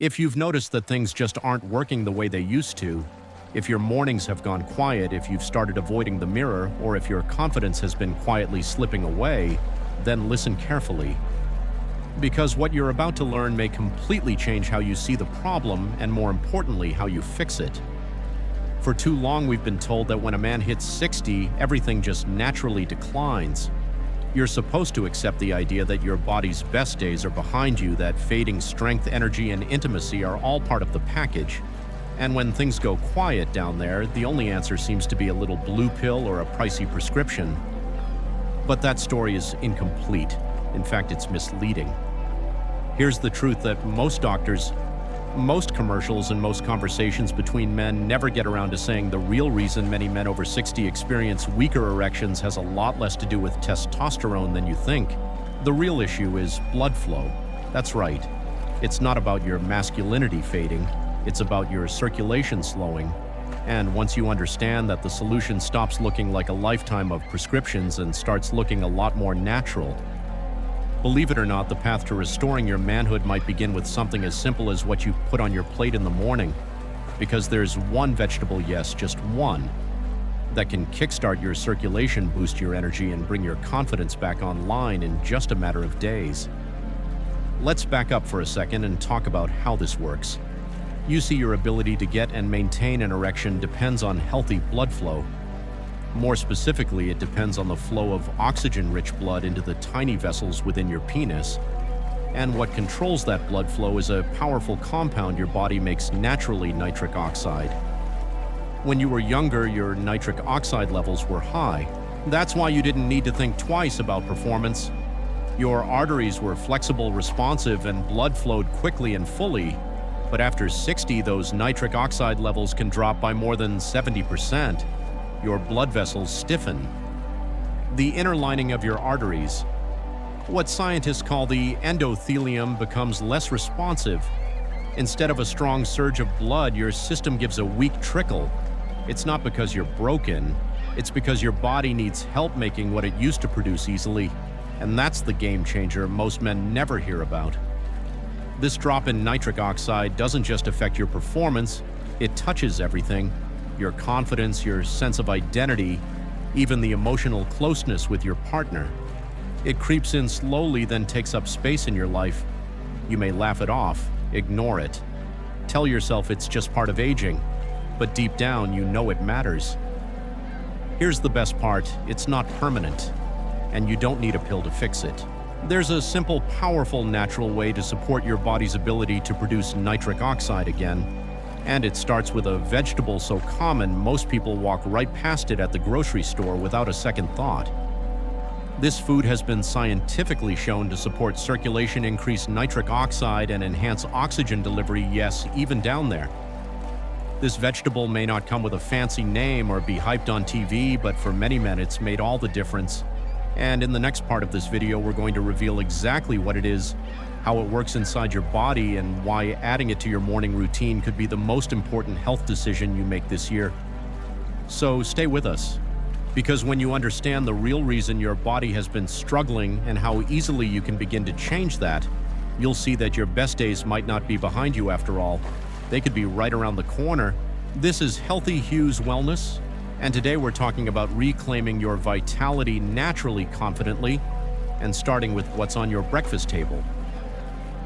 If you've noticed that things just aren't working the way they used to, if your mornings have gone quiet, if you've started avoiding the mirror, or if your confidence has been quietly slipping away, then listen carefully. Because what you're about to learn may completely change how you see the problem and, more importantly, how you fix it. For too long, we've been told that when a man hits 60, everything just naturally declines. You're supposed to accept the idea that your body's best days are behind you, that fading strength, energy, and intimacy are all part of the package. And when things go quiet down there, the only answer seems to be a little blue pill or a pricey prescription. But that story is incomplete. In fact, it's misleading. Here's the truth that most doctors, most commercials, and most conversations between men never get around to saying the real reason many men over 60 experience weaker erections has a lot less to do with testosterone than you think. The real issue is blood flow. That's right. It's not about your masculinity fading. It's about your circulation slowing. And once you understand that the solution stops looking like a lifetime of prescriptions and starts looking a lot more natural, believe it or not, the path to restoring your manhood might begin with something as simple as what you put on your plate in the morning. Because there's one vegetable, yes, just one, that can kickstart your circulation, boost your energy, and bring your confidence back online in just a matter of days. Let's back up for a second and talk about how this works. You see, your ability to get and maintain an erection depends on healthy blood flow. More specifically, it depends on the flow of oxygen-rich blood into the tiny vessels within your penis. And what controls that blood flow is a powerful compound your body makes naturally, nitric oxide. When you were younger, your nitric oxide levels were high. That's why you didn't need to think twice about performance. Your arteries were flexible, responsive, and blood flowed quickly and fully. But after 60, those nitric oxide levels can drop by more than 70%. Your blood vessels stiffen. The inner lining of your arteries, what scientists call the endothelium, becomes less responsive. Instead of a strong surge of blood, your system gives a weak trickle. It's not because you're broken, it's because your body needs help making what it used to produce easily. And that's the game changer most men never hear about. This drop in nitric oxide doesn't just affect your performance, it touches everything. Your confidence, your sense of identity, even the emotional closeness with your partner. It creeps in slowly, then takes up space in your life. You may laugh it off, ignore it. Tell yourself it's just part of aging, but deep down you know it matters. Here's the best part, it's not permanent, and you don't need a pill to fix it. There's a simple, powerful, natural way to support your body's ability to produce nitric oxide again. And it starts with a vegetable so common most people walk right past it at the grocery store without a second thought. This food has been scientifically shown to support circulation, increase nitric oxide, and enhance oxygen delivery, yes, even down there. This vegetable may not come with a fancy name or be hyped on TV, but for many men it's made all the difference. And in the next part of this video, we're going to reveal exactly what it is, how it works inside your body, and why adding it to your morning routine could be the most important health decision you make this year. So stay with us, because when you understand the real reason your body has been struggling and how easily you can begin to change that, you'll see that your best days might not be behind you after all. They could be right around the corner. This is Healthy Hues Wellness, and today we're talking about reclaiming your vitality naturally, confidently, and starting with what's on your breakfast table.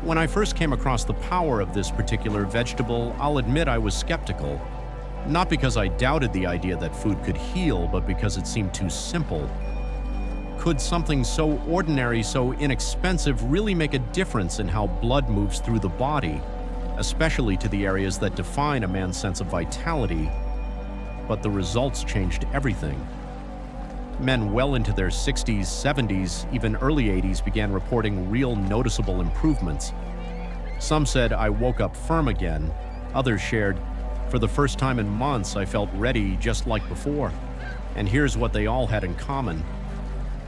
When I first came across the power of this particular vegetable, I'll admit I was skeptical. Not because I doubted the idea that food could heal, but because it seemed too simple. Could something so ordinary, so inexpensive, really make a difference in how blood moves through the body, especially to the areas that define a man's sense of vitality? But the results changed everything. Men well into their 60s, 70s, even early 80s began reporting real noticeable improvements. Some said, "I woke up firm again." Others shared, "For the first time in months, I felt ready just like before." And here's what they all had in common.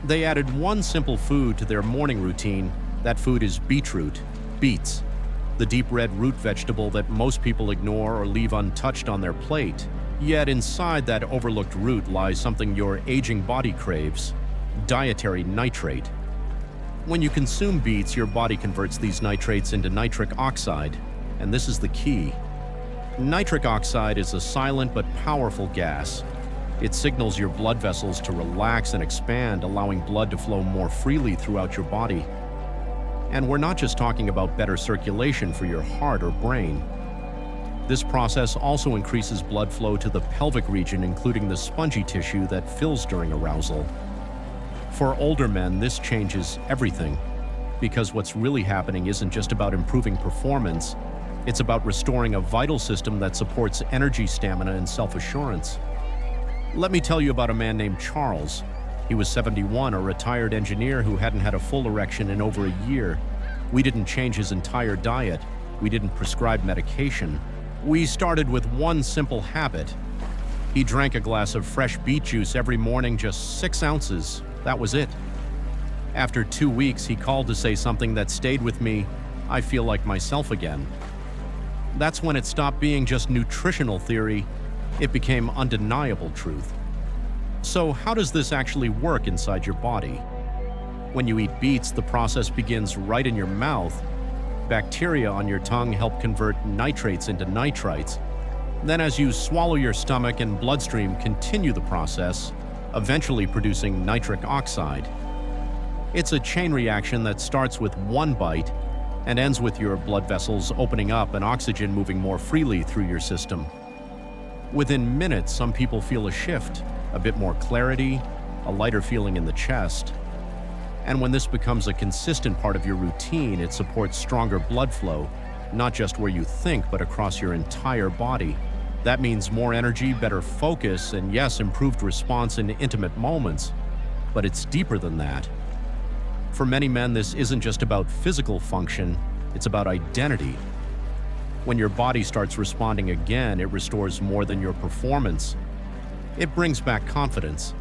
They added one simple food to their morning routine. That food is beetroot, beets, the deep red root vegetable that most people ignore or leave untouched on their plate. Yet inside that overlooked root lies something your aging body craves: dietary nitrate. When you consume beets, your body converts these nitrates into nitric oxide. And this is the key. Nitric oxide is a silent but powerful gas. It signals your blood vessels to relax and expand, allowing blood to flow more freely throughout your body. And we're not just talking about better circulation for your heart or brain. This process also increases blood flow to the pelvic region, including the spongy tissue that fills during arousal. For older men, this changes everything, because what's really happening isn't just about improving performance, it's about restoring a vital system that supports energy, stamina, and self-assurance. Let me tell you about a man named Charles. He was 71, a retired engineer who hadn't had a full erection in over a year. We didn't change his entire diet. We didn't prescribe medication. We started with one simple habit. He drank a glass of fresh beet juice every morning, just 6 ounces. That was it. After 2 weeks, he called to say something that stayed with me. I feel like myself again. That's when it stopped being just nutritional theory. It became undeniable truth. So how does this actually work inside your body? When you eat beets, the process begins right in your mouth. Bacteria on your tongue help convert nitrates into nitrites. Then as you swallow, your stomach and bloodstream continue the process, eventually producing nitric oxide. It's a chain reaction that starts with one bite and ends with your blood vessels opening up and oxygen moving more freely through your system. Within minutes, some people feel a shift, a bit more clarity, a lighter feeling in the chest. And when this becomes a consistent part of your routine, it supports stronger blood flow, not just where you think, but across your entire body. That means more energy, better focus, and yes, improved response in intimate moments. But it's deeper than that. For many men, this isn't just about physical function, it's about identity. When your body starts responding again, it restores more than your performance. It brings back confidence.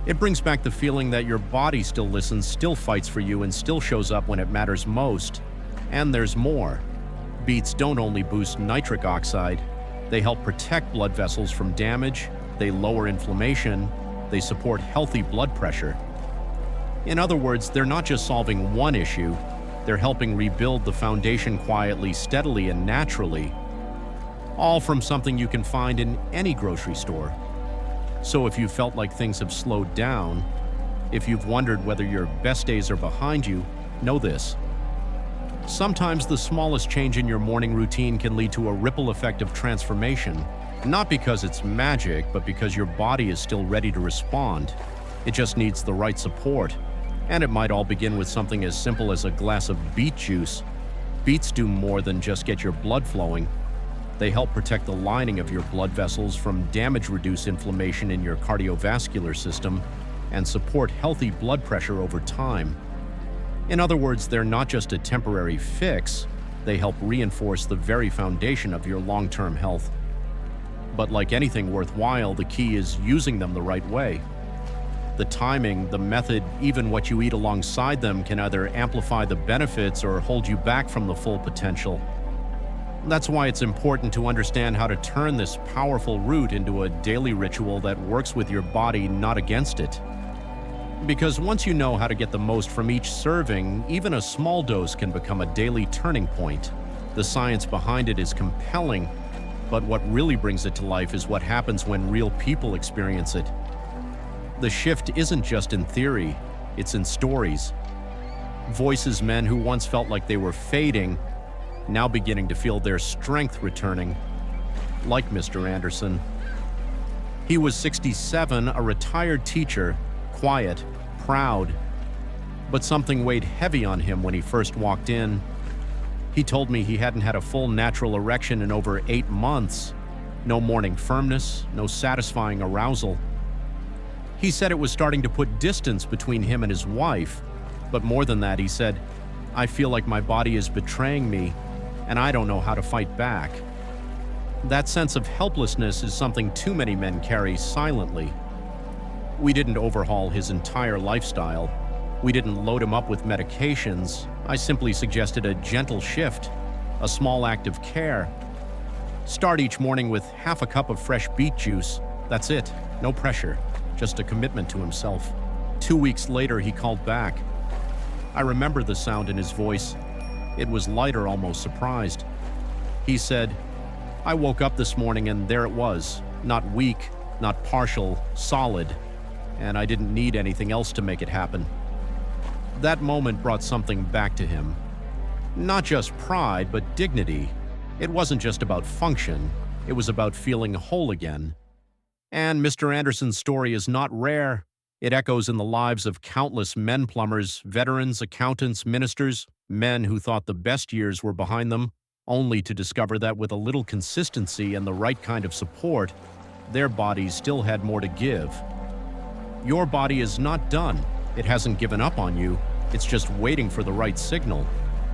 It brings back the feeling that your body still listens, still fights for you, and still shows up when it matters most. And there's more. Beets don't only boost nitric oxide, they help protect blood vessels from damage, they lower inflammation, they support healthy blood pressure. In other words, they're not just solving one issue, they're helping rebuild the foundation quietly, steadily, and naturally. All from something you can find in any grocery store. So if you felt like things have slowed down, if you've wondered whether your best days are behind you, know this. Sometimes the smallest change in your morning routine can lead to a ripple effect of transformation, not because it's magic, but because your body is still ready to respond. It just needs the right support. And it might all begin with something as simple as a glass of beet juice. Beets do more than just get your blood flowing. They help protect the lining of your blood vessels from damage, reduce inflammation in your cardiovascular system, and support healthy blood pressure over time. In other words, they're not just a temporary fix, they help reinforce the very foundation of your long-term health. But like anything worthwhile, the key is using them the right way. The timing, the method, even what you eat alongside them can either amplify the benefits or hold you back from the full potential. That's why it's important to understand how to turn this powerful root into a daily ritual that works with your body, not against it. Because once you know how to get the most from each serving, even a small dose can become a daily turning point. The science behind it is compelling, but what really brings it to life is what happens when real people experience it. The shift isn't just in theory, it's in stories. Voices men who once felt like they were fading, now beginning to feel their strength returning, like Mr. Anderson. He was 67, a retired teacher, quiet, proud, but something weighed heavy on him when he first walked in. He told me he hadn't had a full natural erection in over 8 months. No morning firmness, no satisfying arousal. He said it was starting to put distance between him and his wife, but more than that, he said, "I feel like my body is betraying me, and I don't know how to fight back." That sense of helplessness is something too many men carry silently. We didn't overhaul his entire lifestyle. We didn't load him up with medications. I simply suggested a gentle shift, a small act of care. Start each morning with half a cup of fresh beet juice. That's it, no pressure. Just a commitment to himself. 2 weeks later, he called back. I remember the sound in his voice. It was lighter, almost surprised. He said, "I woke up this morning and there it was, not weak, not partial, solid, and I didn't need anything else to make it happen." That moment brought something back to him. Not just pride, but dignity. It wasn't just about function, it was about feeling whole again. And Mr. Anderson's story is not rare. It echoes in the lives of countless men plumbers, veterans, accountants, ministers, men who thought the best years were behind them, only to discover that with a little consistency and the right kind of support, their bodies still had more to give. Your body is not done. It hasn't given up on you. It's just waiting for the right signal.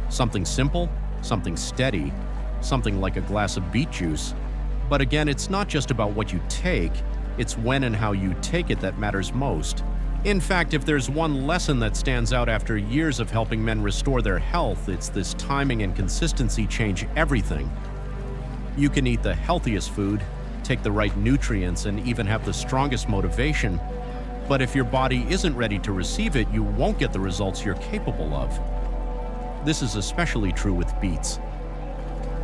Something simple, something steady, something like a glass of beet juice. But again, it's not just about what you take, it's when and how you take it that matters most. In fact, if there's one lesson that stands out after years of helping men restore their health, it's this: timing and consistency change everything. You can eat the healthiest food, take the right nutrients, and even have the strongest motivation, but if your body isn't ready to receive it, you won't get the results you're capable of. This is especially true with beets.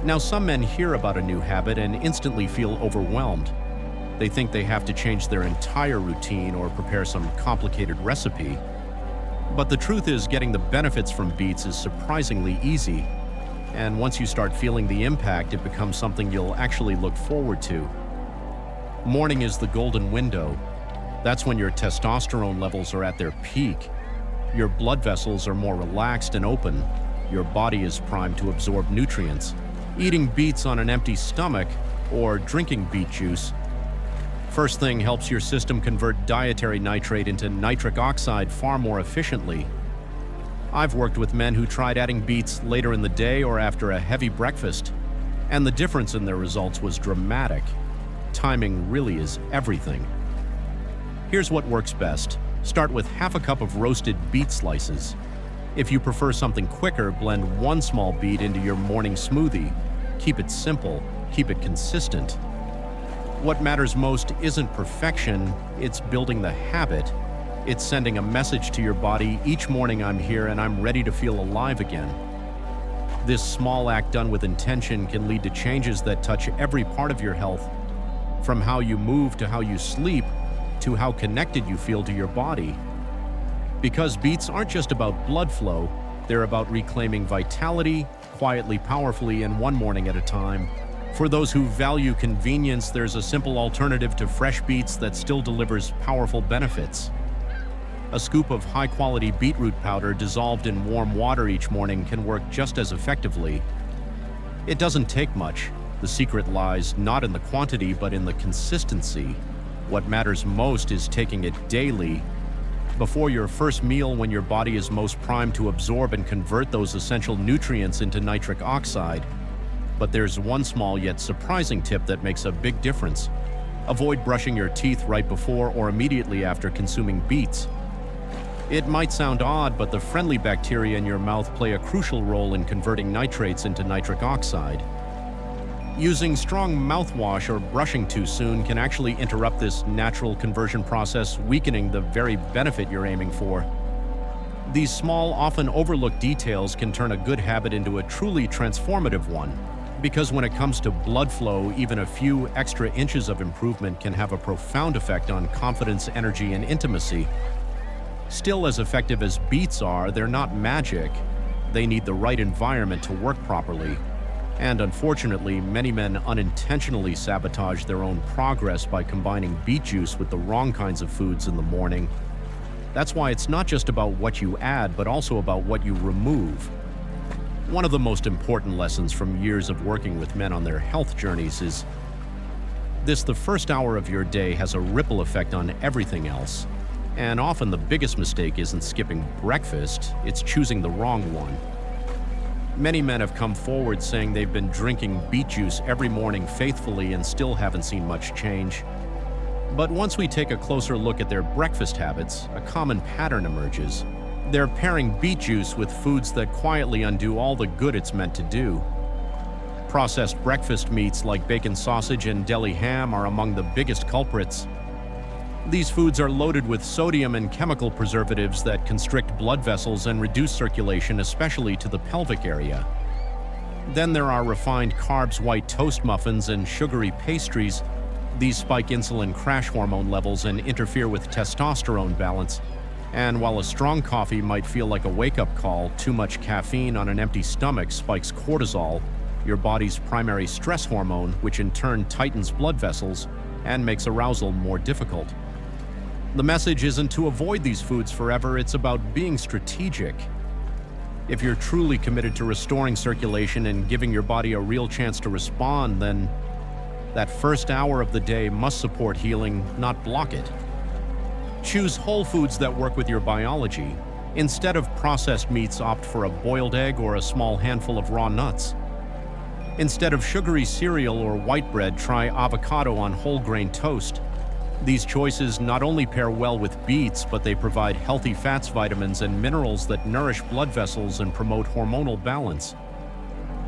Now, some men hear about a new habit and instantly feel overwhelmed. They think they have to change their entire routine or prepare some complicated recipe. But the truth is, getting the benefits from beets is surprisingly easy. And once you start feeling the impact, it becomes something you'll actually look forward to. Morning is the golden window. That's when your testosterone levels are at their peak. Your blood vessels are more relaxed and open. Your body is primed to absorb nutrients. Eating beets on an empty stomach, or drinking beet juice, first thing helps your system convert dietary nitrate into nitric oxide far more efficiently. I've worked with men who tried adding beets later in the day or after a heavy breakfast, and the difference in their results was dramatic. Timing really is everything. Here's what works best. Start with half a cup of roasted beet slices. If you prefer something quicker, blend 1 small beet into your morning smoothie. Keep it simple, keep it consistent. What matters most isn't perfection, it's building the habit. It's sending a message to your body: each morning I'm here and I'm ready to feel alive again. This small act done with intention can lead to changes that touch every part of your health, from how you move to how you sleep, to how connected you feel to your body. Because beets aren't just about blood flow, they're about reclaiming vitality, quietly, powerfully, and one morning at a time. For those who value convenience, there's a simple alternative to fresh beets that still delivers powerful benefits. A scoop of high-quality beetroot powder dissolved in warm water each morning can work just as effectively. It doesn't take much. The secret lies not in the quantity, but in the consistency. What matters most is taking it daily, before your first meal, when your body is most primed to absorb and convert those essential nutrients into nitric oxide. But there's one small yet surprising tip that makes a big difference. Avoid brushing your teeth right before or immediately after consuming beets. It might sound odd, but the friendly bacteria in your mouth play a crucial role in converting nitrates into nitric oxide. Using strong mouthwash or brushing too soon can actually interrupt this natural conversion process, weakening the very benefit you're aiming for. These small, often overlooked details can turn a good habit into a truly transformative one, because when it comes to blood flow, even a few extra inches of improvement can have a profound effect on confidence, energy, and intimacy. Still, as effective as beets are, they're not magic. They need the right environment to work properly. And unfortunately, many men unintentionally sabotage their own progress by combining beet juice with the wrong kinds of foods in the morning. That's why it's not just about what you add, but also about what you remove. One of the most important lessons from years of working with men on their health journeys is this: the first hour of your day has a ripple effect on everything else. And often the biggest mistake isn't skipping breakfast, it's choosing the wrong one. Many men have come forward saying they've been drinking beet juice every morning faithfully and still haven't seen much change. But once we take a closer look at their breakfast habits, a common pattern emerges. They're pairing beet juice with foods that quietly undo all the good it's meant to do. Processed breakfast meats like bacon sausage and deli ham are among the biggest culprits. These foods are loaded with sodium and chemical preservatives that constrict blood vessels and reduce circulation, especially to the pelvic area. Then there are refined carbs, white toast muffins, and sugary pastries. These spike insulin crash hormone levels and interfere with testosterone balance. And while a strong coffee might feel like a wake-up call, too much caffeine on an empty stomach spikes cortisol, your body's primary stress hormone, which in turn tightens blood vessels and makes arousal more difficult. The message isn't to avoid these foods forever, it's about being strategic. If you're truly committed to restoring circulation and giving your body a real chance to respond, then that first hour of the day must support healing, not block it. Choose whole foods that work with your biology. Instead of processed meats, opt for a boiled egg or a small handful of raw nuts. Instead of sugary cereal or white bread, try avocado on whole grain toast. These choices not only pair well with beets, but they provide healthy fats, vitamins, and minerals that nourish blood vessels and promote hormonal balance.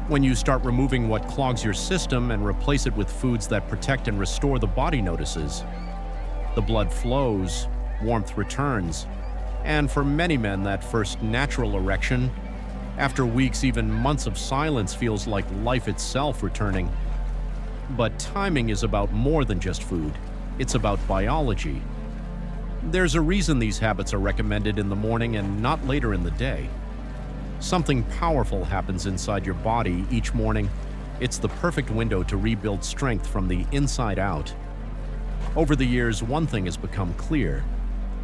When you start removing what clogs your system and replace it with foods that protect and restore, the body notices. The blood flows, warmth returns, and for many men, that first natural erection, after weeks, even months of silence, feels like life itself returning. But timing is about more than just food. It's about biology. There's a reason these habits are recommended in the morning and not later in the day. Something powerful happens inside your body each morning. It's the perfect window to rebuild strength from the inside out. Over the years, one thing has become clear.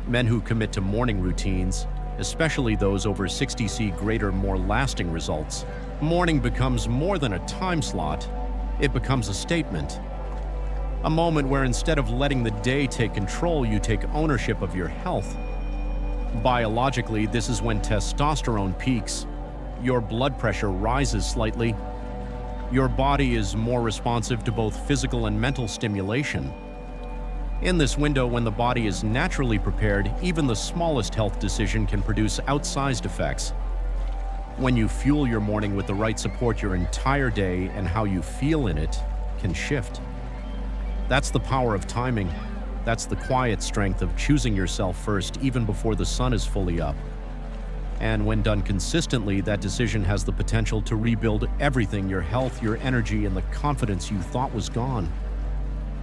Men who commit to morning routines, especially those over 60, see greater, more lasting results. Morning becomes more than a time slot. It becomes a statement. A moment where instead of letting the day take control, you take ownership of your health. Biologically, this is when testosterone peaks. Your blood pressure rises slightly. Your body is more responsive to both physical and mental stimulation. In this window, when the body is naturally prepared, even the smallest health decision can produce outsized effects. When you fuel your morning with the right support, your entire day and how you feel in it can shift. That's the power of timing. That's the quiet strength of choosing yourself first, even before the sun is fully up. And when done consistently, that decision has the potential to rebuild everything: your health, your energy, and the confidence you thought was gone.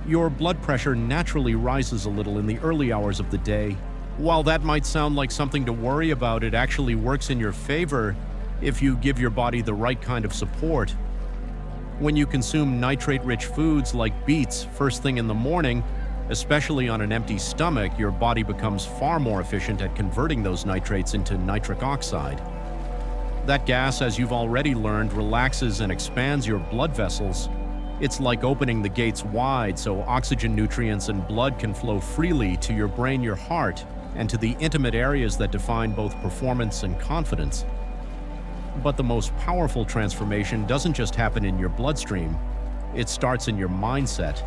Your blood pressure naturally rises a little in the early hours of the day. While that might sound like something to worry about, it actually works in your favor if you give your body the right kind of support. When you consume nitrate-rich foods like beets first thing in the morning, especially on an empty stomach, your body becomes far more efficient at converting those nitrates into nitric oxide. That gas, as you've already learned, relaxes and expands your blood vessels. It's like opening the gates wide so oxygen, nutrients, and blood can flow freely to your brain, your heart, and to the intimate areas that define both performance and confidence. But the most powerful transformation doesn't just happen in your bloodstream. It starts in your mindset.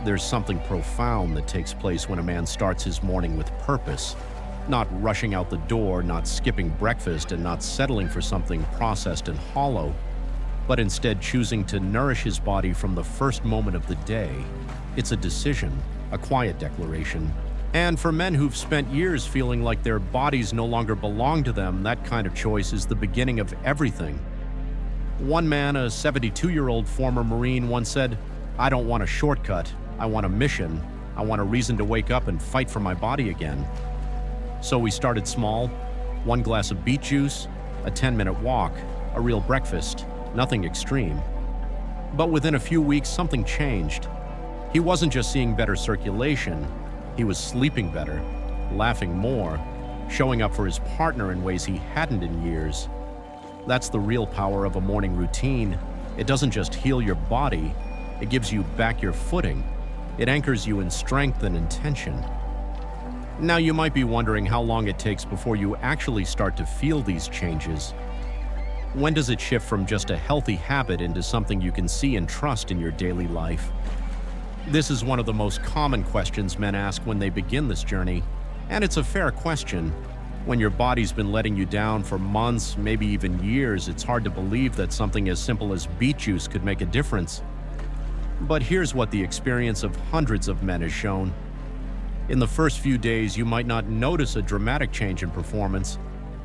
There's something profound that takes place when a man starts his morning with purpose, not rushing out the door, not skipping breakfast, and not settling for something processed and hollow, but instead choosing to nourish his body from the first moment of the day. It's a decision, a quiet declaration. And for men who've spent years feeling like their bodies no longer belong to them, that kind of choice is the beginning of everything. One man, a 72-year-old former Marine, once said, "I don't want a shortcut. I want a mission. I want a reason to wake up and fight for my body again." So we started small: 1 glass of beet juice, a 10-minute walk, a real breakfast, nothing extreme. But within a few weeks, something changed. He wasn't just seeing better circulation. He was sleeping better, laughing more, showing up for his partner in ways he hadn't in years. That's the real power of a morning routine. It doesn't just heal your body, it gives you back your footing. It anchors you in strength and intention. Now you might be wondering how long it takes before you actually start to feel these changes. When does it shift from just a healthy habit into something you can see and trust in your daily life? This is one of the most common questions men ask when they begin this journey, and it's a fair question. When your body's been letting you down for months, maybe even years, it's hard to believe that something as simple as beet juice could make a difference. But here's what the experience of hundreds of men has shown. In the first few days, you might not notice a dramatic change in performance,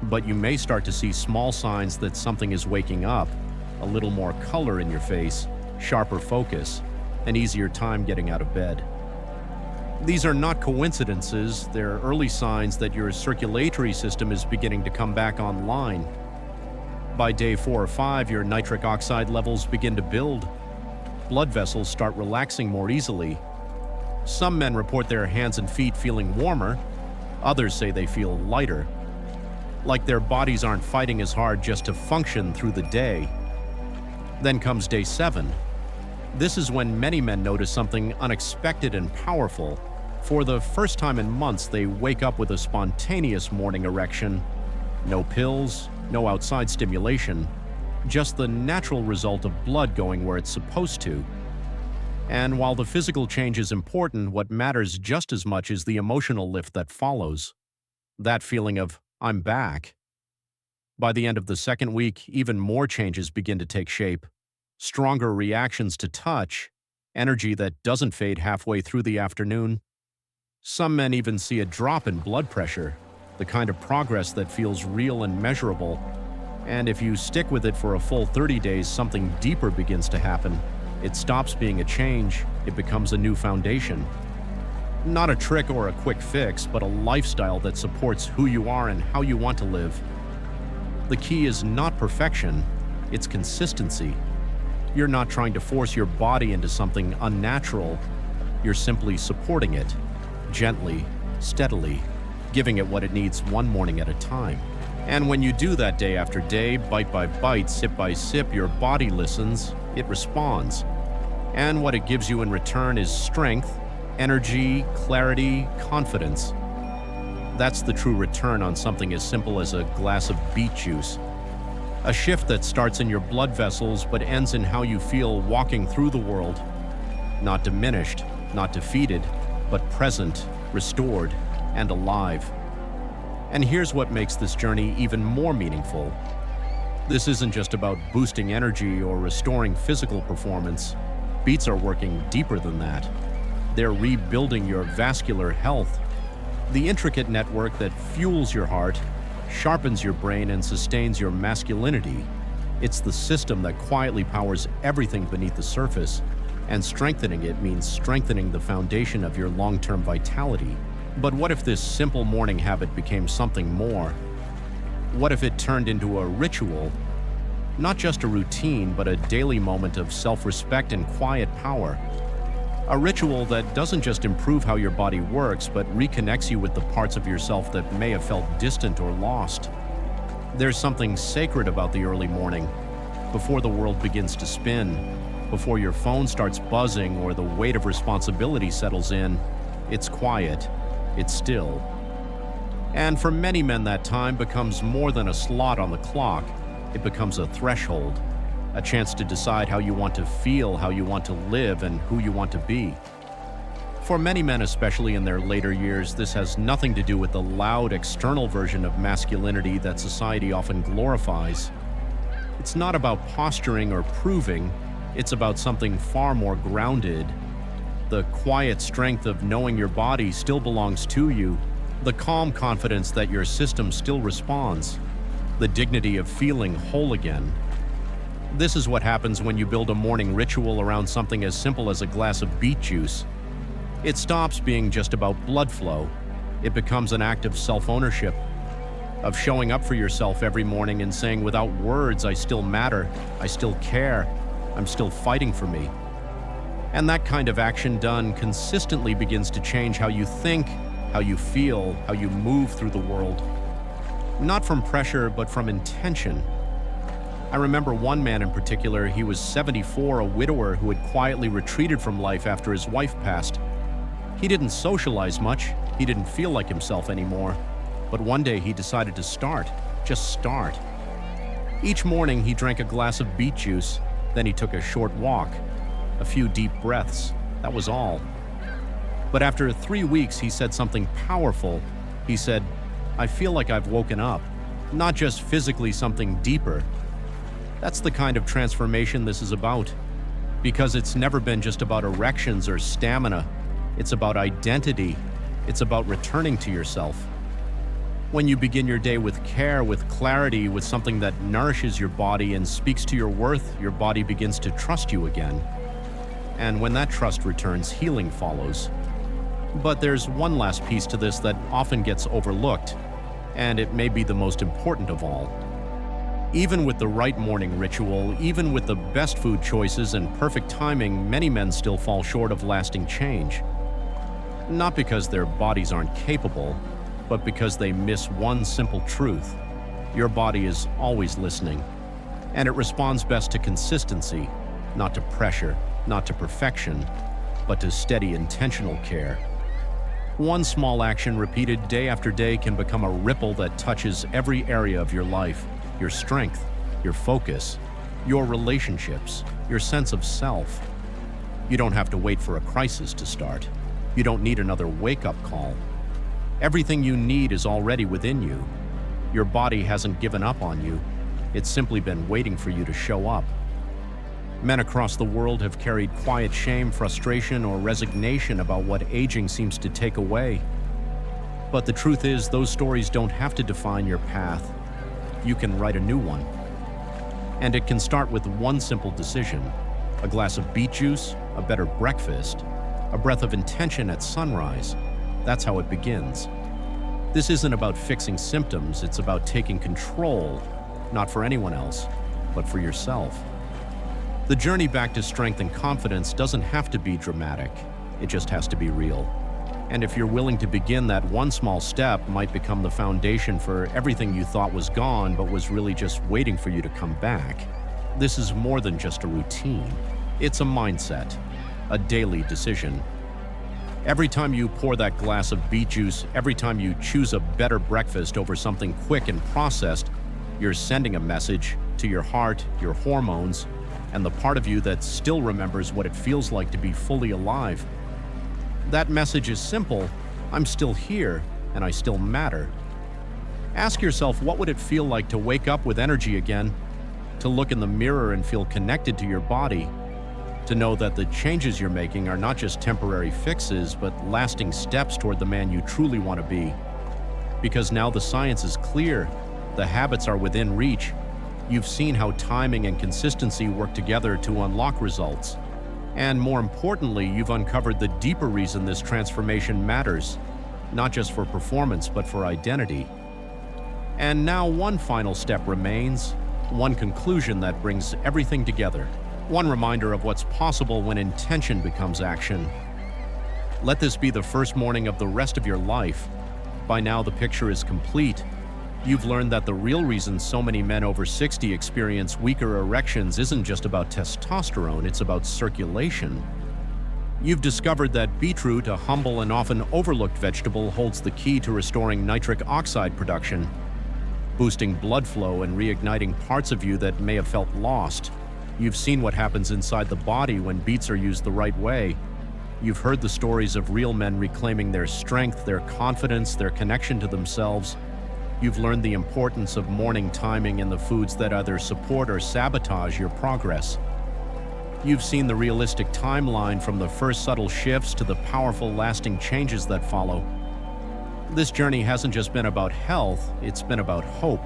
but you may start to see small signs that something is waking up. a little more color in your face, sharper focus, an easier time getting out of bed. These are not coincidences, they're early signs that your circulatory system is beginning to come back online. By day 4 or 5, your nitric oxide levels begin to build. Blood vessels start relaxing more easily. Some men report their hands and feet feeling warmer. Others say they feel lighter, like their bodies aren't fighting as hard just to function through the day. Then comes day 7. This is when many men notice something unexpected and powerful. For the first time in months, they wake up with a spontaneous morning erection. No pills, no outside stimulation, just the natural result of blood going where it's supposed to. And while the physical change is important, what matters just as much is the emotional lift that follows. That feeling of, I'm back. By the end of the second week, even more changes begin to take shape. Stronger reactions to touch, energy that doesn't fade halfway through the afternoon. Some men even see a drop in blood pressure, the kind of progress that feels real and measurable. And if you stick with it for a full 30 days, something deeper begins to happen. It stops being a change, it becomes a new foundation. Not a trick or a quick fix, but a lifestyle that supports who you are and how you want to live. The key is not perfection, it's consistency. You're not trying to force your body into something unnatural. You're simply supporting it, gently, steadily, giving it what it needs one morning at a time. And when you do that day after day, bite by bite, sip by sip, your body listens, it responds. And what it gives you in return is strength, energy, clarity, confidence. That's the true return on something as simple as a glass of beet juice. A shift that starts in your blood vessels but ends in how you feel walking through the world. Not diminished, not defeated, but present, restored, and alive. And here's what makes this journey even more meaningful. This isn't just about boosting energy or restoring physical performance. Beets are working deeper than that. They're rebuilding your vascular health, the intricate network that fuels your heart, sharpens your brain, and sustains your masculinity. It's the system that quietly powers everything beneath the surface, and strengthening it means strengthening the foundation of your long-term vitality. But what if this simple morning habit became something more? What if it turned into a ritual? Not just a routine, but a daily moment of self-respect and quiet power. A ritual that doesn't just improve how your body works, but reconnects you with the parts of yourself that may have felt distant or lost. There's something sacred about the early morning, before the world begins to spin, before your phone starts buzzing or the weight of responsibility settles in. It's quiet, it's still. And for many men, that time becomes more than a slot on the clock. It becomes a threshold, a chance to decide how you want to feel, how you want to live, and who you want to be. For many men, especially in their later years, this has nothing to do with the loud external version of masculinity that society often glorifies. It's not about posturing or proving, it's about something far more grounded. The quiet strength of knowing your body still belongs to you, the calm confidence that your system still responds, the dignity of feeling whole again. This is what happens when you build a morning ritual around something as simple as a glass of beet juice. It stops being just about blood flow. It becomes an act of self-ownership, of showing up for yourself every morning and saying, without words, I still matter, I still care, I'm still fighting for me. And that kind of action done consistently begins to change how you think, how you feel, how you move through the world. Not from pressure, but from intention. I remember one man in particular. He was 74, a widower who had quietly retreated from life after his wife passed. He didn't socialize much, he didn't feel like himself anymore, but one day he decided to start, just start. Each morning he drank a glass of beet juice, then he took a short walk, a few deep breaths, that was all. But after 3 weeks he said something powerful. He said, I feel like I've woken up, not just physically, something deeper. That's the kind of transformation this is about, because it's never been just about erections or stamina. It's about identity. It's about returning to yourself. When you begin your day with care, with clarity, with something that nourishes your body and speaks to your worth, your body begins to trust you again. And when that trust returns, healing follows. But there's one last piece to this that often gets overlooked, and it may be the most important of all. Even with the right morning ritual, even with the best food choices and perfect timing, many men still fall short of lasting change. Not because their bodies aren't capable, but because they miss one simple truth. Your body is always listening, and it responds best to consistency, not to pressure, not to perfection, but to steady, intentional care. One small action repeated day after day can become a ripple that touches every area of your life, your strength, your focus, your relationships, your sense of self. You don't have to wait for a crisis to start. You don't need another wake-up call. Everything you need is already within you. Your body hasn't given up on you. It's simply been waiting for you to show up. Men across the world have carried quiet shame, frustration, or resignation about what aging seems to take away. But the truth is, those stories don't have to define your path. You can write a new one. And it can start with one simple decision: a glass of beet juice, a better breakfast, a breath of intention at sunrise. That's how it begins. This isn't about fixing symptoms, it's about taking control, not for anyone else, but for yourself. The journey back to strength and confidence doesn't have to be dramatic, it just has to be real. And if you're willing to begin, that one small step might become the foundation for everything you thought was gone but was really just waiting for you to come back. This is more than just a routine. It's a mindset, a daily decision. Every time you pour that glass of beet juice, every time you choose a better breakfast over something quick and processed, you're sending a message to your heart, your hormones, and the part of you that still remembers what it feels like to be fully alive. That message is simple: I'm still here, and I still matter. Ask yourself, what would it feel like to wake up with energy again, to look in the mirror and feel connected to your body, to know that the changes you're making are not just temporary fixes, but lasting steps toward the man you truly want to be. Because now the science is clear, the habits are within reach. You've seen how timing and consistency work together to unlock results. And more importantly, you've uncovered the deeper reason this transformation matters, not just for performance, but for identity. And now one final step remains, one conclusion that brings everything together. One reminder of what's possible when intention becomes action. Let this be the first morning of the rest of your life. By now, the picture is complete. You've learned that the real reason so many men over 60 experience weaker erections isn't just about testosterone, it's about circulation. You've discovered that beetroot, a humble and often overlooked vegetable, holds the key to restoring nitric oxide production, boosting blood flow and reigniting parts of you that may have felt lost. You've seen what happens inside the body when beets are used the right way. You've heard the stories of real men reclaiming their strength, their confidence, their connection to themselves. You've learned the importance of morning timing in the foods that either support or sabotage your progress. You've seen the realistic timeline from the first subtle shifts to the powerful, lasting changes that follow. This journey hasn't just been about health, it's been about hope.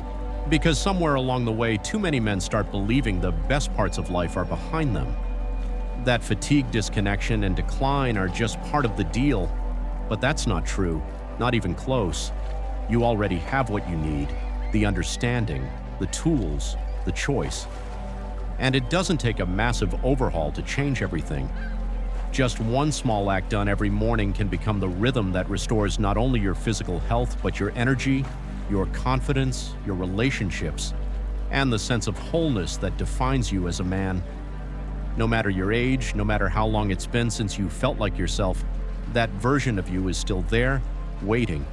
Because somewhere along the way, too many men start believing the best parts of life are behind them. That fatigue, disconnection, and decline are just part of the deal. But that's not true, not even close. You already have what you need, the understanding, the tools, the choice. And it doesn't take a massive overhaul to change everything. Just one small act done every morning can become the rhythm that restores not only your physical health, but your energy, your confidence, your relationships, and the sense of wholeness that defines you as a man. No matter your age, no matter how long it's been since you felt like yourself, that version of you is still there, waiting,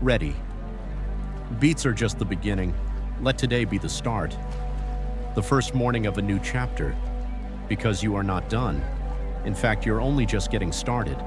ready. Beets are just the beginning. Let today be the start. The first morning of a new chapter. Because you are not done. In fact, you're only just getting started.